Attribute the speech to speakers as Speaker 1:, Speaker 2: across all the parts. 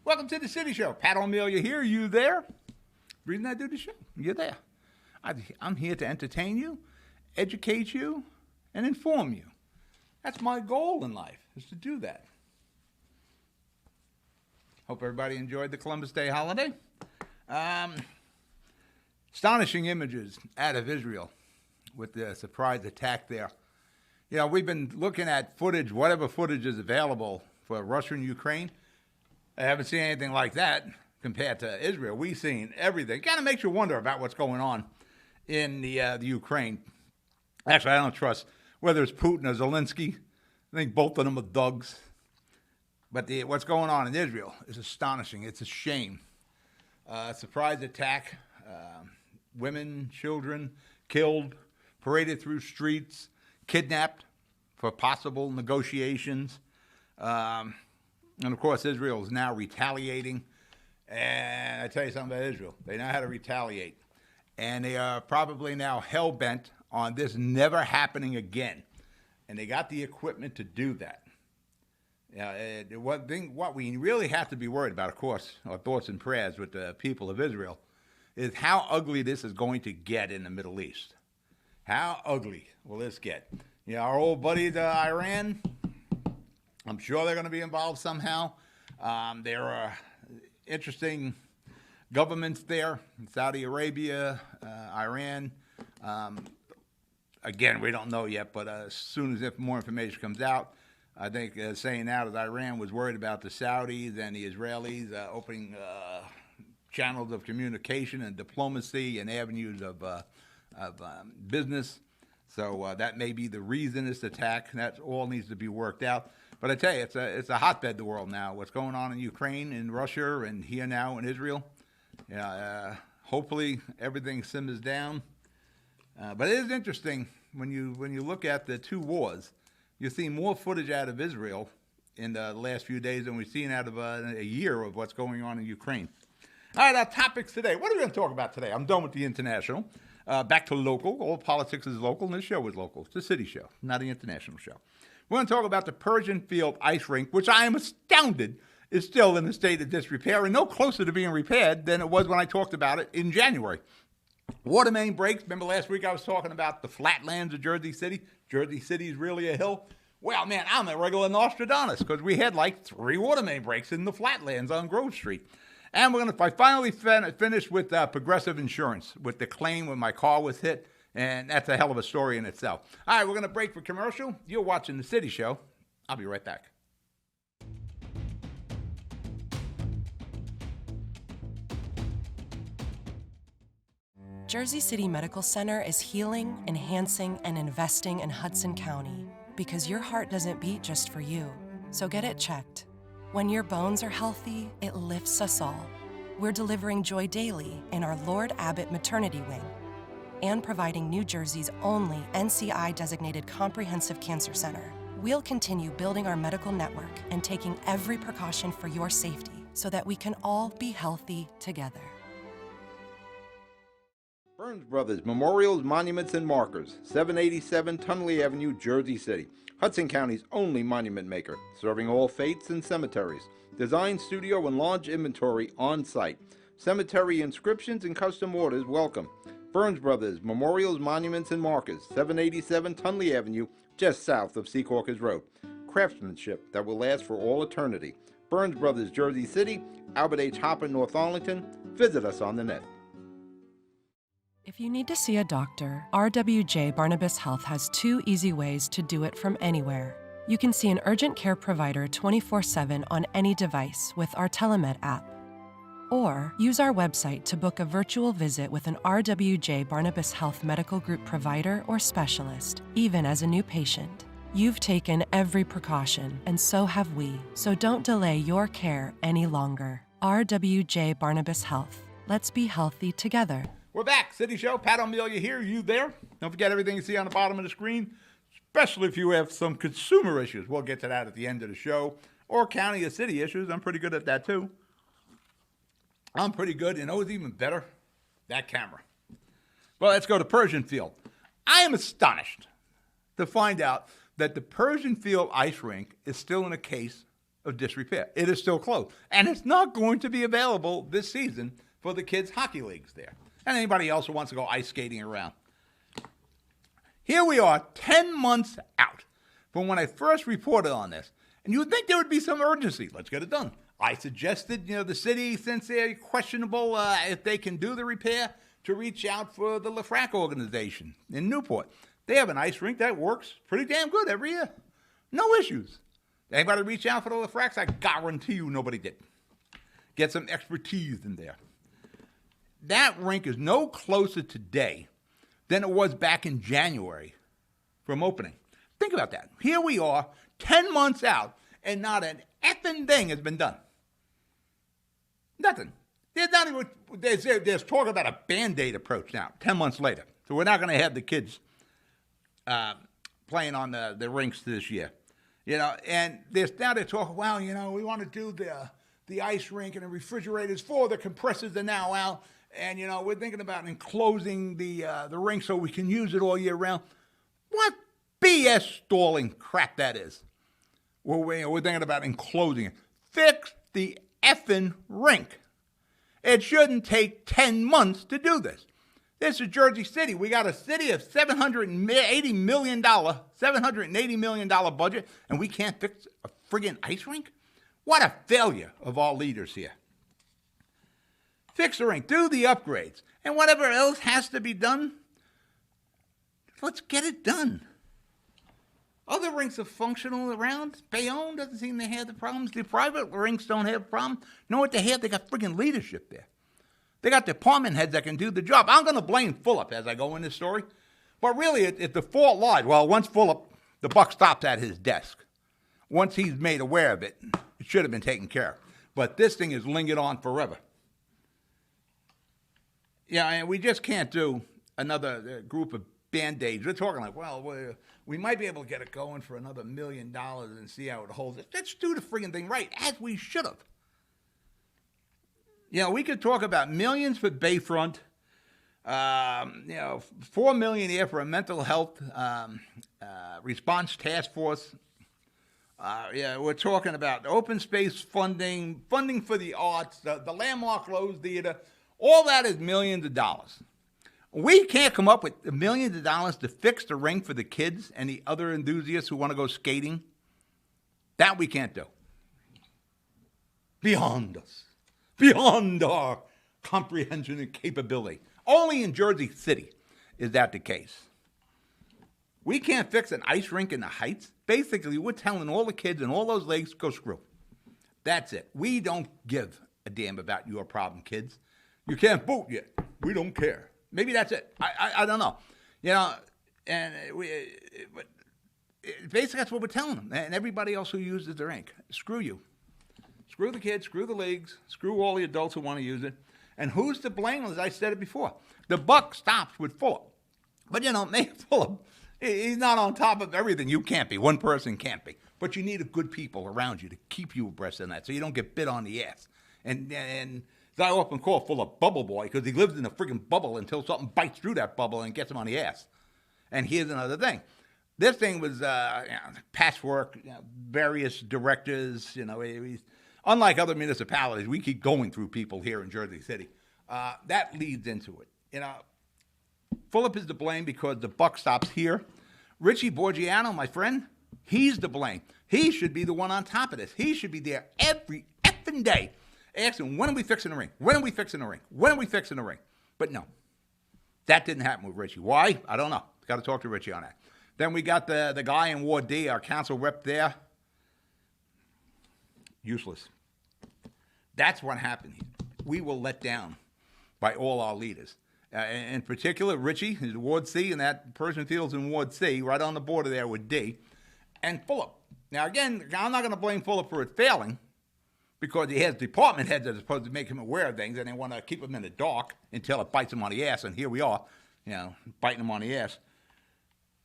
Speaker 1: Welcome to the City Show. Pat O'Melia here. You there? The reason I do the show, you're there. I'm here to entertain you, educate you, and inform you. That's my goal in life, is to do that. Hope everybody enjoyed the Columbus Day holiday. Astonishing images out of Israel with the surprise attack there. You know, we've been looking at footage, whatever footage is available for Russia and Ukraine. I haven't seen anything like that compared to Israel. We've seen everything. Kind of makes you wonder about what's going on in the Ukraine. Actually, I don't trust whether it's Putin or Zelensky. I think both of them are thugs. But what's going on in Israel is astonishing. It's a shame. Surprise attack. Women, children killed, paraded through streets, kidnapped for possible negotiations. And, of course, Israel is now retaliating. And I tell you something about Israel. They know how to retaliate. And they are probably now hell-bent on this never happening again. And they got the equipment to do that. What we really have to be worried about, of course, our thoughts and prayers with the people of Israel, is how ugly this is going to get in the Middle East. How ugly will this get? You know, our old buddies, Iran, I'm sure they're going to be involved somehow. There are interesting governments there, Saudi Arabia, Iran. Again, we don't know yet, but as soon as more information comes out, I think saying now that Iran was worried about the Saudis and the Israelis opening channels of communication and diplomacy and avenues of business. So that may be the reason this attack. That all needs to be worked out. But I tell you, it's a hotbed, the world now. What's going on in Ukraine, in Russia, and here now in Israel. Hopefully everything simmers down. But it is interesting when you look at the two wars. You see more footage out of Israel in the last few days than we've seen out of a year of what's going on in Ukraine. All right, our topics today. What are we going to talk about today? I'm done with the international. Back to local. All politics is local, and this show is local. It's a city show, not an international show. We're going to talk about the Persian Field ice rink, which I am astounded is still in a state of disrepair and no closer to being repaired than it was when I talked about it in January. Water main breaks. Remember last week I was talking about the flatlands of Jersey City? Jersey City is really a hill. Well, man, I'm a regular Nostradamus because we had like 3 water main breaks in the flatlands on Grove Street. And I finally finished with Progressive Insurance, with the claim when my car was hit. And that's a hell of a story in itself. All right, we're going to break for commercial. You're watching The City Show. I'll be right back.
Speaker 2: Jersey City Medical Center is healing, enhancing, and investing in Hudson County because your heart doesn't beat just for you. So get it checked. When your bones are healthy, it lifts us all. We're delivering joy daily in our Lord Abbott Maternity Wing and providing New Jersey's only NCI-designated comprehensive cancer center. We'll continue building our medical network and taking every precaution for your safety so that we can all be healthy together.
Speaker 1: Burns Brothers Memorials, Monuments, and Markers, 787 Tunley Avenue, Jersey City. Hudson County's only monument maker, serving all faiths and cemeteries. Design, studio, and launch inventory on site. Cemetery inscriptions and custom orders welcome. Burns Brothers Memorials, Monuments, and Markers, 787 Tunley Avenue, just south of Secaucus Road. Craftsmanship that will last for all eternity. Burns Brothers, Jersey City, Albert H. Hopper, North Arlington. Visit us on the net.
Speaker 2: If you need to see a doctor, RWJ Barnabas Health has 2 easy ways to do it from anywhere. You can see an urgent care provider 24/7 on any device with our Telemed app. Or use our website to book a virtual visit with an RWJ Barnabas Health Medical Group provider or specialist, even as a new patient. You've taken every precaution, and so have we, so don't delay your care any longer. RWJ Barnabas Health. Let's be healthy together.
Speaker 1: We're back. City Show. Pat O'Melia here. You there? Don't forget everything you see on the bottom of the screen, especially if you have some consumer issues. We'll get to that at the end of the show. Or county or city issues. I'm pretty good at that, too. I'm pretty good. You know what's even better? That camera. Well, let's go to Persian Field. I am astonished to find out that the Persian Field ice rink is still in a case of disrepair. It is still closed. And it's not going to be available this season for the kids' hockey leagues there. And anybody else who wants to go ice skating around. Here we are 10 months out from when I first reported on this. And you would think there would be some urgency. Let's get it done. I suggested, the city, since they're questionable if they can do the repair, to reach out for the LaFrac organization in Newport. They have an ice rink that works pretty damn good every year. No issues. Anybody reach out for the LaFracs? I guarantee you nobody did. Get some expertise in there. That rink is no closer today than it was back in January from opening. Think about that. Here we are, 10 months out, and not an effing thing has been done. Nothing. There's talk about a Band-Aid approach now, 10 months later. So we're not going to have the kids playing on the rinks this year. And they're talking, we want to do the ice rink and the refrigerators for the compressors are now out. And, we're thinking about enclosing the rink so we can use it all year round. What BS stalling crap that is. We're thinking about enclosing it. Fix the effing rink. It shouldn't take 10 months to do this. This is Jersey City. We got a city of $780 million budget, and we can't fix a friggin' ice rink? What a failure of all leaders here. Fix the rink, do the upgrades, and whatever else has to be done, let's get it done. Other rinks are functional around. Bayonne doesn't seem to have the problems. The private rinks don't have a problem. Know what they have? They got friggin' leadership there. They got department heads that can do the job. I'm going to blame Fulop as I go in this story. But really, if the fault lied, once Fulop, the buck stops at his desk. Once he's made aware of it, it should have been taken care of. But this thing has lingered on forever. Yeah, and we just can't do another group of Band-Aids. We're talking like, we might be able to get it going for another $1 million and see how it holds. Let's do the friggin' thing right, as we should have. We could talk about millions for Bayfront, $4 million here for a mental health response task force. We're talking about open space funding for the arts, the landmark Lowe's Theater. All that is millions of dollars. We can't come up with millions of dollars to fix the rink for the kids and the other enthusiasts who want to go skating. That we can't do. Beyond us. Beyond our comprehension and capability. Only in Jersey City is that the case. We can't fix an ice rink in the Heights. Basically, we're telling all the kids and all those leagues, go screw. That's it. We don't give a damn about your problem, kids. You can't vote yet. We don't care. Maybe that's it. I don't know. But basically that's what we're telling them. And everybody else who uses the rink. Screw you. Screw the kids, screw the leagues, screw all the adults who want to use it. And who's to blame? As I said it before. The buck stops with Fulop. But, Mayor Fulop, he's not on top of everything. You can't be. One person can't be. But you need a good people around you to keep you abreast of that so you don't get bit on the ass. And I often call Fulop Bubble Boy because he lives in a friggin' bubble until something bites through that bubble and gets him on the ass. And here's another thing. This thing was patchwork, various directors, unlike other municipalities, we keep going through people here in Jersey City. That leads into it. Fulop is to blame because the buck stops here. Richie Borgiano, my friend, he's to blame. He should be the one on top of this. He should be there every effing day asking, when are we fixing the ring? When are we fixing the ring? When are we fixing the ring? But no, that didn't happen with Richie. Why? I don't know. Got to talk to Richie on that. Then we got the guy in Ward D, our council rep there. Useless. That's what happened. We were let down by all our leaders. In particular, Richie is Ward C, and that person feels in Ward C, right on the border there with D, and Fulop. Now, again, I'm not going to blame Fulop for it failing because he has department heads that are supposed to make him aware of things, and they want to keep him in the dark until it bites him on the ass, and here we are, biting him on the ass.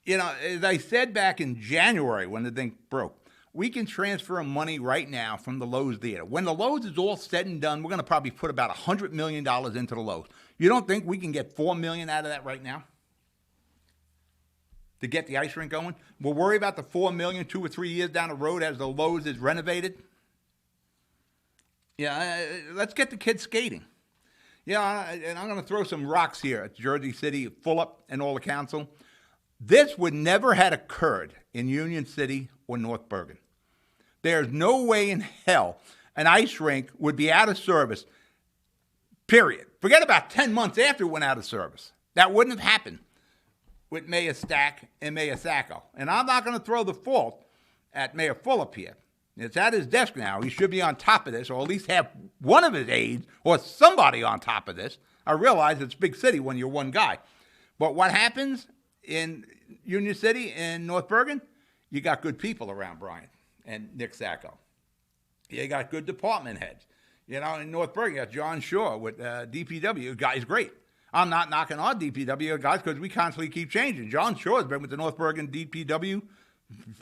Speaker 1: As I said back in January when the thing broke, we can transfer money right now from the Lowe's Theater. When the Lowe's is all said and done, we're going to probably put about $100 million into the Lowe's. You don't think we can get $4 million out of that right now to get the ice rink going? We'll worry about the $4 million 2 or 3 years down the road as the Lowe's is renovated. Yeah, let's get the kids skating. Yeah, and I'm going to throw some rocks here at Jersey City, Fulop, and all the council. This would never have occurred in Union City or North Bergen. There's no way in hell an ice rink would be out of service, period. Forget about 10 months after it went out of service. That wouldn't have happened with Mayor Stack and Mayor Sacco. And I'm not going to throw the fault at Mayor Fulop here. It's at his desk now. He should be on top of this, or at least have one of his aides or somebody on top of this. I realize it's a big city when you're one guy. But what happens in Union City and North Bergen? You got good people around Brian and Nick Sacco. You got good department heads. You know, in North Bergen, you got John Shaw with DPW. The guy's great. I'm not knocking our DPW guys because we constantly keep changing. John Shaw has been with the North Bergen DPW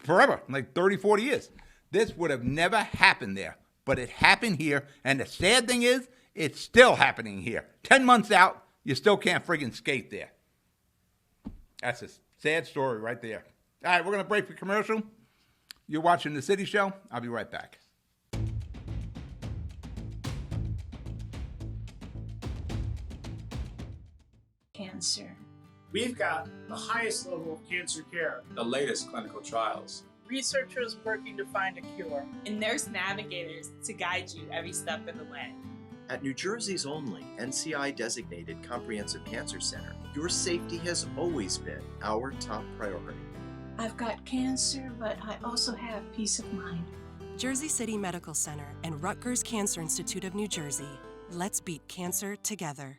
Speaker 1: forever, like 30, 40 years. This would have never happened there, but it happened here. And the sad thing is, it's still happening here. 10 months out, you still can't friggin' skate there. That's a sad story right there. All right, we're going to break for commercial. You're watching The City Show. I'll be right back.
Speaker 3: Cancer.
Speaker 4: We've got the highest level of cancer care,
Speaker 5: the latest clinical trials,
Speaker 6: researchers working to find a cure,
Speaker 7: and nurse navigators to guide you every step of the way.
Speaker 8: At New Jersey's only NCI-designated Comprehensive Cancer Center, your safety has always been our top priority.
Speaker 3: I've got cancer, but I also have peace of mind.
Speaker 2: Jersey City Medical Center and Rutgers Cancer Institute of New Jersey. Let's beat cancer together.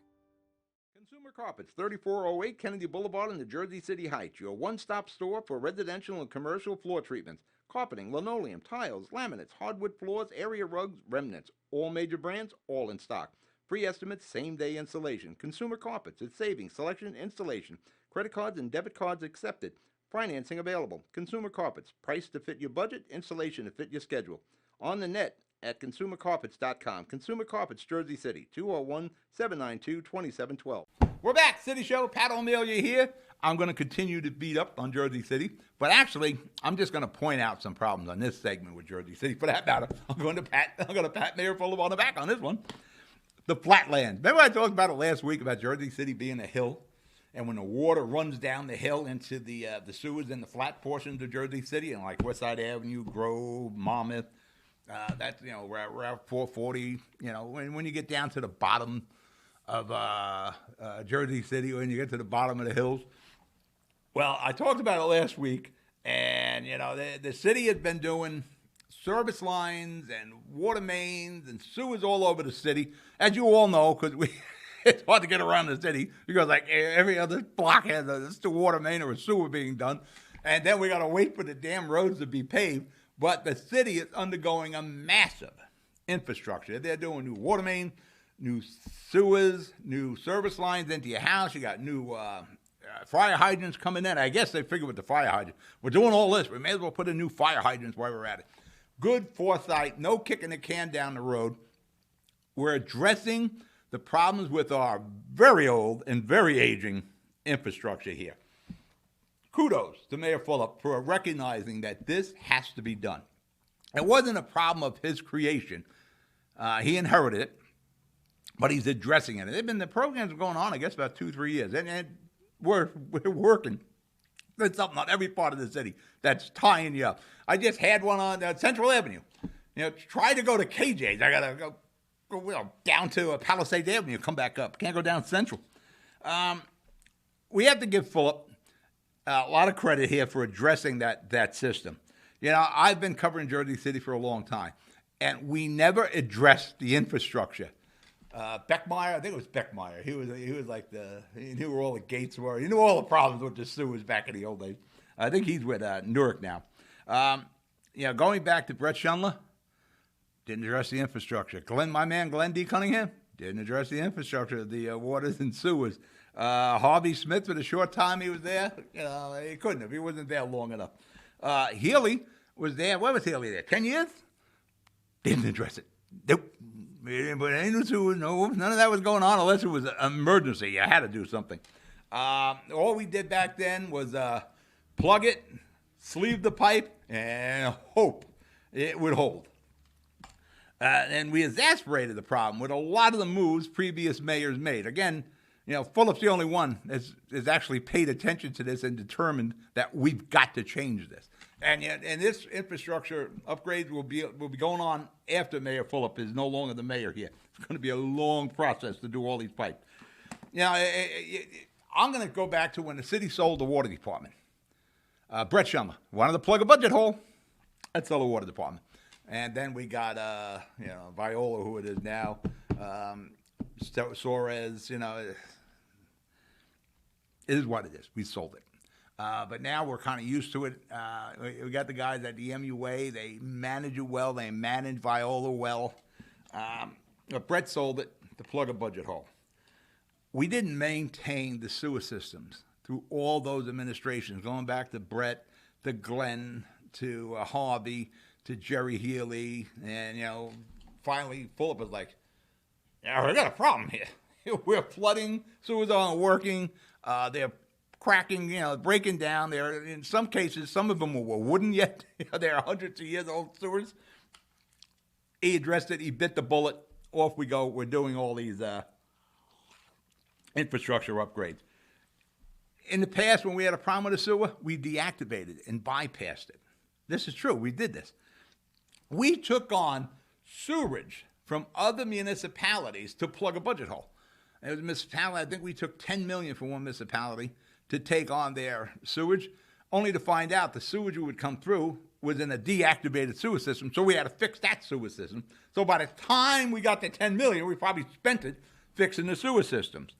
Speaker 1: Consumer Carpets, 3408 Kennedy Boulevard in the Jersey City Heights. Your one-stop store for residential and commercial floor treatments. Carpeting, linoleum, tiles, laminates, hardwood floors, area rugs, remnants. All major brands, all in stock. Free estimates, same-day installation. Consumer Carpets, it's savings, selection, installation. Credit cards and debit cards accepted. Financing available. Consumer Carpets, price to fit your budget, installation to fit your schedule. On the net at consumercarpets.com. Consumer Carpets, Jersey City, 201-792-2712. We're back, City Show. Pat O'Melia here. I'm going to continue to beat up on Jersey City, but actually, I'm just going to point out some problems on this segment with Jersey City. For that matter, I'm going to pat Mayor Fulop on the back on this one. The flatland. Remember I talked about it last week about Jersey City being a hill, and when the water runs down the hill into the sewers in the flat portions of Jersey City, and like Westside Avenue, Grove, Monmouth, that's, you know, Route 440, you know, when you get down to the bottom of Jersey City, when you get to the bottom of the hills. Well, I talked about it last week, and, you know, the city has been doing service lines and water mains and sewers all over the city, as you all know, because it's hard to get around the city because, like, every other block has a water main or a sewer being done, and then we got to wait for the damn roads to be paved. But the city is undergoing a massive infrastructure. They're doing new water main, new sewers, new service lines into your house. You got new fire hydrants coming in. I guess they figured with the fire hydrant, we're doing all this. We may as well put in new fire hydrants while we're at it. Good foresight, no kicking the can down the road. We're addressing the problems with our very old and very aging infrastructure here. Kudos to Mayor Fulop for recognizing that this has to be done. It wasn't a problem of his creation. He inherited it, but he's addressing it. The programs are going on, I guess, about 2-3 years, and we're working. There's something on every part of the city that's tying you up. I just had one on Central Avenue. You know, try to go to KJ's. I got to go down to Palisades Avenue, come back up. Can't go down Central. We have to give Fulop a lot of credit here for addressing that system. You know, I've been covering Jersey City for a long time, and we never addressed the infrastructure. Beckmeyer, I think it was Beckmeyer. He was like he knew where all the gates were. He knew all the problems with the sewers back in the old days. I think he's with Newark now. You know, going back to Brett Schundler, didn't address the infrastructure. My man Glenn D. Cunningham, didn't address the infrastructure, the waters and sewers. Harvey Smith, for the short time he was there, you know, he couldn't have. He wasn't there long enough. Healy was there. What was Healy there? 10 years? Didn't address it. Nope. But none of that was going on unless it was an emergency. You had to do something. All we did back then was plug it, sleeve the pipe, and hope it would hold. And we exasperated the problem with a lot of the moves previous mayors made. Again, Fulop's the only one that's actually paid attention to this and determined that we've got to change this. And this infrastructure upgrades will be going on after Mayor Fulop is no longer the mayor here. It's going to be a long process to do all these pipes. I'm going to go back to when the city sold the water department. Brett Schummer wanted to plug a budget hole. Let's sell the water department. And then we got, Viola, who it is now, Suarez, it is what it is. We sold it. But now we're kind of used to it. We got the guys at the MUA. They manage it well. They manage Viola well. But Brett sold it to plug a budget hole. We didn't maintain the sewer systems through all those administrations, going back to Brett, to Glenn, to Harvey, to Jerry Healy. And, finally, Fulop was like, we got a problem here. We're flooding. Sewers aren't working. They're cracking, breaking down. They're, in some cases, some of them were wooden yet. They're hundreds of years old sewers. He addressed it. He bit the bullet. Off we go. We're doing all these infrastructure upgrades. In the past, when we had a problem with the sewer, we deactivated it and bypassed it. This is true. We did this. We took on sewerage from other municipalities to plug a budget hole. It was a municipality, I think we took $10 million from one municipality to take on their sewage, only to find out the sewage we would come through was in a deactivated sewer system, so we had to fix that sewer system. So by the time we got to $10 million, we probably spent it fixing the sewer systems.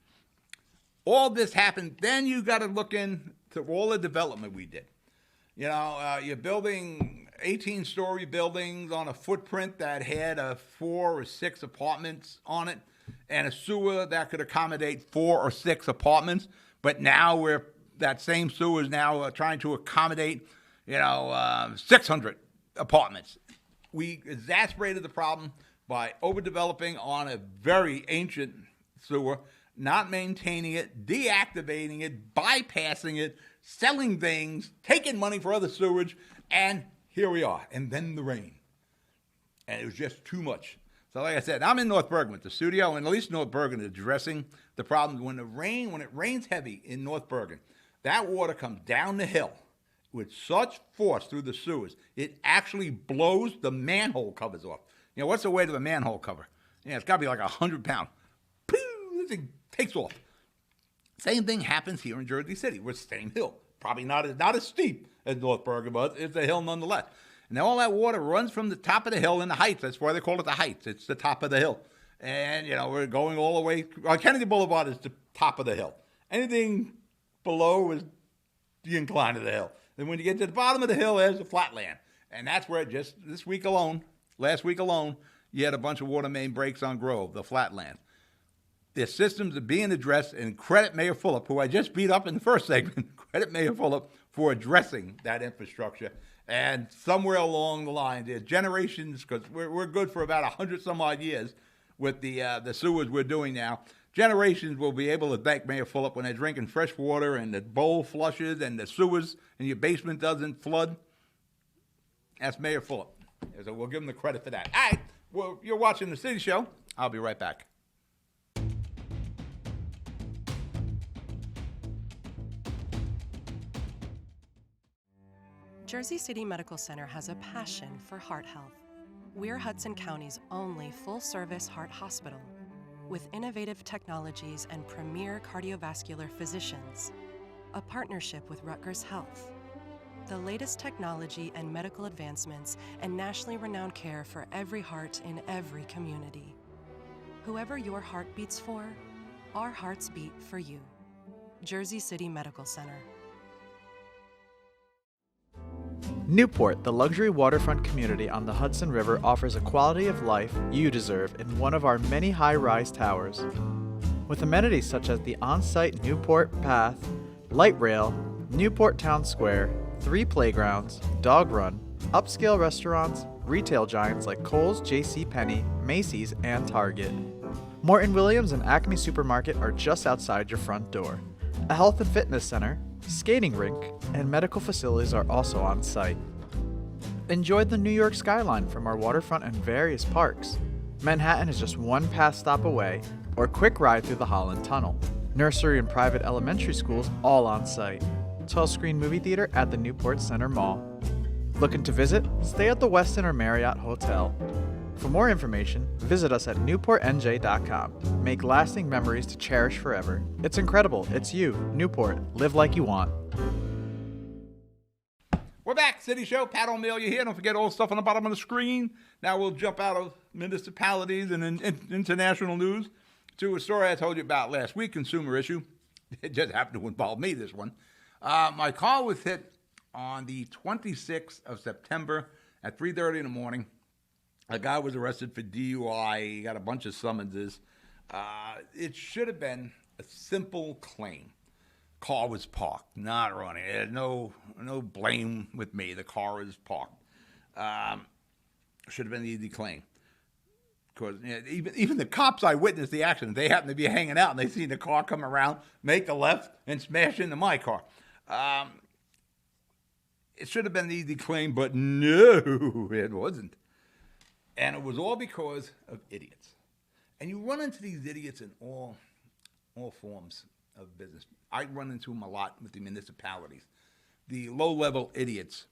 Speaker 1: All this happened, then you got to look into all the development we did. You're building 18-story buildings on a footprint that had 4 or 6 apartments on it, and a sewer that could accommodate 4 or 6 apartments. But now that same sewer is now trying to accommodate, 600 apartments. We exasperated the problem by overdeveloping on a very ancient sewer, not maintaining it, deactivating it, bypassing it, selling things, taking money for other sewage, and here we are. And then the rain. And it was just too much. So like I said, I'm in North Bergen with the studio, and at least North Bergen is addressing the problems. When it rains heavy in North Bergen, that water comes down the hill with such force through the sewers, it actually blows the manhole covers off. What's the weight of a manhole cover? It's got to be like 100 pounds. Pooh, this thing takes off. Same thing happens here in Jersey City. We're the same hill. Probably not as steep as North Bergen, but it's a hill nonetheless. And all that water runs from the top of the hill in the heights. That's why they call it the heights. It's the top of the hill. And, we're going all the way. Kennedy Boulevard is the top of the hill. Anything below is the incline of the hill. And when you get to the bottom of the hill, there's the flatland. And that's where just last week alone, you had a bunch of water main breaks on Grove, the flatland. Their systems are being addressed, and credit Mayor Fulop, who I just beat up in the first segment, credit Mayor Fulop for addressing that infrastructure. And somewhere along the line, there's generations, because we're good for about 100 some odd years with the sewers we're doing now. Generations will be able to thank Mayor Fulop when they're drinking fresh water and the bowl flushes and the sewers and your basement doesn't flood. That's Mayor Fulop. So we'll give him the credit for that. All right, well, you're watching The City Show. I'll be right back.
Speaker 2: Jersey City Medical Center has a passion for heart health. We're Hudson County's only full-service heart hospital with innovative technologies and premier cardiovascular physicians, a partnership with Rutgers Health, the latest technology and medical advancements, and nationally renowned care for every heart in every community. Whoever your heart beats for, our hearts beat for you. Jersey City Medical Center.
Speaker 9: Newport, the luxury waterfront community on the Hudson River, offers a quality of life you deserve in one of our many high-rise towers. With amenities such as the on-site Newport Path, light rail, Newport Town Square, 3 playgrounds, dog run, upscale restaurants, retail giants like Kohl's, JCPenney, Macy's, and Target. Morton Williams and Acme Supermarket are just outside your front door. A health and fitness center, skating rink, and medical facilities are also on site. Enjoy the New York skyline from our waterfront and various parks. Manhattan is just one pass stop away, or quick ride through the Holland Tunnel. Nursery and private elementary schools all on site. 12-screen movie theater at the Newport Center Mall. Looking to visit? Stay at the Westin or Marriott Hotel. For more information, visit us at newportnj.com. Make lasting memories to cherish forever. It's incredible. It's you, Newport. Live like you want.
Speaker 1: We're back, City Show. Pat O'Meara here. Don't forget all the stuff on the bottom of the screen. Now we'll jump out of municipalities and international news to a story I told you about last week, consumer issue. It just happened to involve me, this one. My car was hit on the 26th of September at 3:30 in the morning. A guy was arrested for DUI. He got a bunch of summonses. It should have been a simple claim. Car was parked, not running. It had no blame with me. The car was parked. Should have been an easy claim. Because even the cops I witnessed the accident, they happened to be hanging out and they seen the car come around, make a left, and smash into my car. It should have been an easy claim, but no, it wasn't. And it was all because of idiots. And you run into these idiots in all forms of business. I run into them a lot with the municipalities. The low-level idiots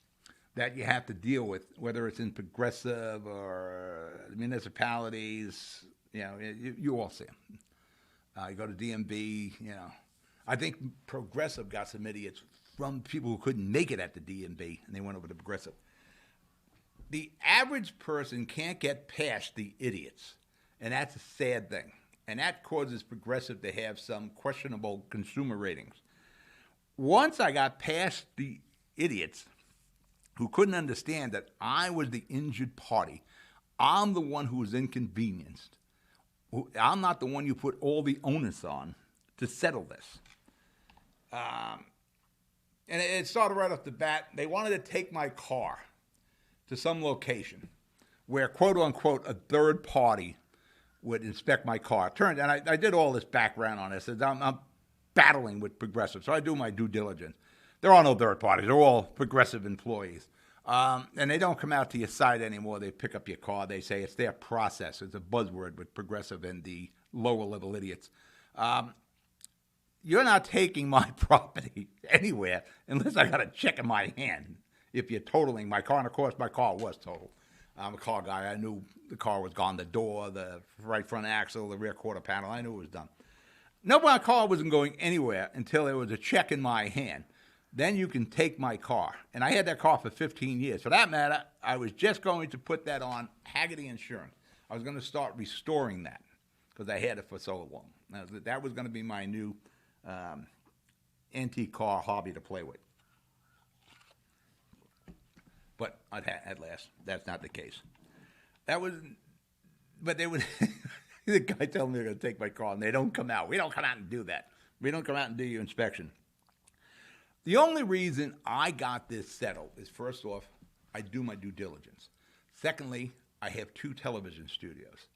Speaker 1: that you have to deal with, whether it's in Progressive or municipalities, you all see them. You go to DMV, I think Progressive got some idiots from people who couldn't make it at the DMV, and they went over to Progressive. The average person can't get past the idiots, and that's a sad thing. And that causes Progressive to have some questionable consumer ratings. Once I got past the idiots who couldn't understand that I was the injured party, I'm the one who was inconvenienced. I'm not the one you put all the onus on to settle this. And it started right off the bat. They wanted to take my car to some location where, quote unquote, a third party would inspect my car. And I did all this background on this. I'm battling with Progressive, so I do my due diligence. There are no third parties. They're all Progressive employees. And they don't come out to your site anymore. They pick up your car. They say it's their process. It's a buzzword with Progressive and the lower-level idiots. You're not taking my property anywhere unless I got a check in my hand if you're totaling my car. And, of course, my car was totaled. I'm a car guy. I knew the car was gone. The door, the right front axle, the rear quarter panel, I knew it was done. No, my car wasn't going anywhere until there was a check in my hand. Then you can take my car. And I had that car for 15 years. For that matter, I was just going to put that on Haggerty Insurance. I was going to start restoring that because I had it for so long. Now, that was going to be my new antique car hobby to play with. But at last, that's not the case. But they would, the guy told me they're going to take my car, and they don't come out. We don't come out and do that. We don't come out and do your inspection. The only reason I got this settled is, first off, I do my due diligence. Secondly, I have 2 television studios.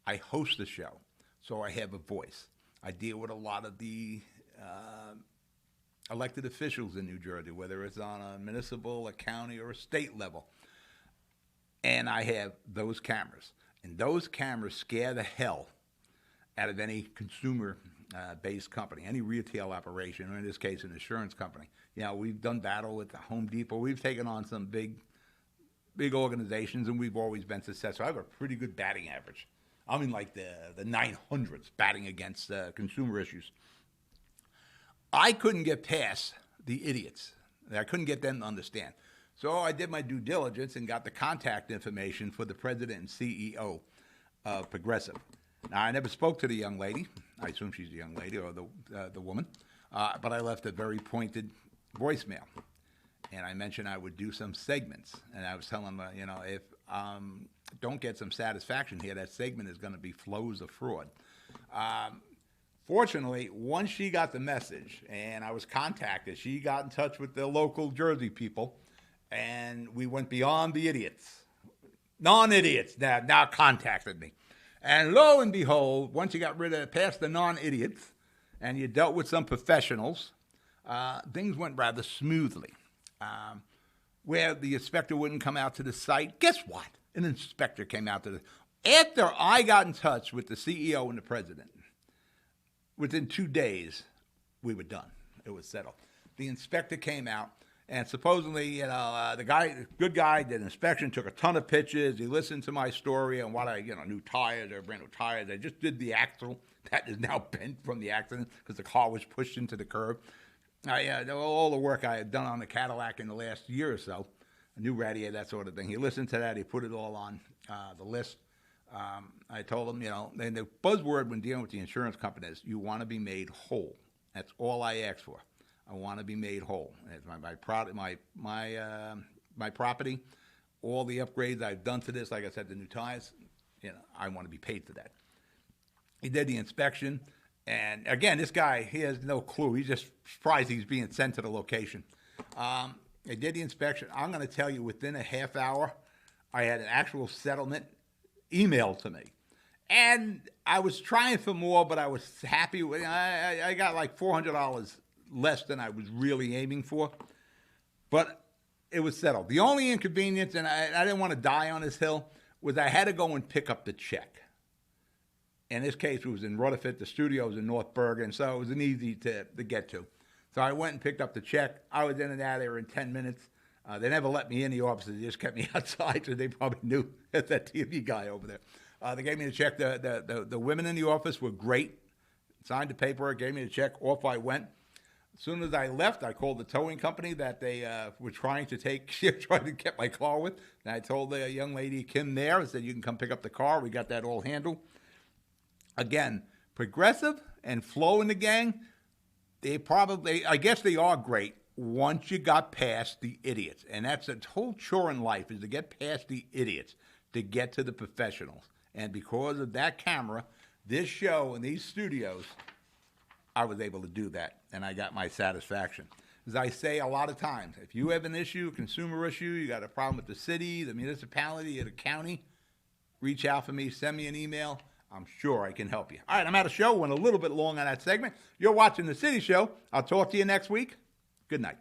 Speaker 1: I host the show, so I have a voice. I deal with a lot of the elected officials in New Jersey, whether it's on a municipal, a county, or a state level. And I have those cameras. And those cameras scare the hell out of any consumer-based company, any retail operation, or in this case, an insurance company. We've done battle with the Home Depot. We've taken on some big organizations, and we've always been successful. I have a pretty good batting average. I'm in like the 900s batting against consumer issues. I couldn't get past the idiots. I couldn't get them to understand. So I did my due diligence and got the contact information for the president and CEO of Progressive. Now, I never spoke to the young lady. I assume she's the young lady or the woman. But I left a very pointed voicemail. And I mentioned I would do some segments. And I was telling them, if don't get some satisfaction here, that segment is going to be flows of fraud. Fortunately, once she got the message and I was contacted, she got in touch with the local Jersey people, and we went beyond the idiots. Non-idiots now contacted me. And lo and behold, once you got past the non-idiots and you dealt with some professionals, things went rather smoothly. where the inspector wouldn't come out to the site. Guess what? An inspector came out to the... After I got in touch with the CEO and the president, within 2 days, we were done. It was settled. The inspector came out, and supposedly, the guy, good guy, did an inspection, took a ton of pictures. He listened to my story on what new tires, or brand new tires. I just did the axle that is now bent from the accident because the car was pushed into the curb. All the work I had done on the Cadillac in the last year or so, a new radiator, that sort of thing. He listened to that. He put it all on the list. I told him, and the buzzword when dealing with the insurance company is you want to be made whole. That's all I ask for. I want to be made whole. It's my property, all the upgrades I've done to this, like I said, the new tires, I want to be paid for that. He did the inspection, and again, this guy, he has no clue. He's just surprised he's being sent to the location. They did the inspection. I'm going to tell you, within a half hour, I had an actual settlement emailed to me. And I was trying for more, but I was happy. I got like $400 less than I was really aiming for. But it was settled. The only inconvenience, and I didn't want to die on this hill, was I had to go and pick up the check. In this case, it was in Rutherford. The studio was in North Bergen, so it was an easy to get to. So I went and picked up the check. I was in and out of there in 10 minutes. They never let me in the office. They just kept me outside, so they probably knew that TV guy over there. They gave me the check. The women in the office were great. Signed the paperwork, gave me the check. Off I went. As soon as I left, I called the towing company that they were trying to get my car with. And I told the young lady, Kim, there, I said, you can come pick up the car. We got that all handled. Again, Progressive and Flo and the gang, I guess they are great once you got past the idiots. And that's the whole chore in life, is to get past the idiots to get to the professionals. And because of that camera, this show, and these studios, I was able to do that, and I got my satisfaction. As I say a lot of times, if you have an issue, a consumer issue, you got a problem with the city, the municipality, or the county, reach out for me, send me an email. I'm sure I can help you. All right, I'm out of show. Went a little bit long on that segment. You're watching The City Show. I'll talk to you next week. Good night.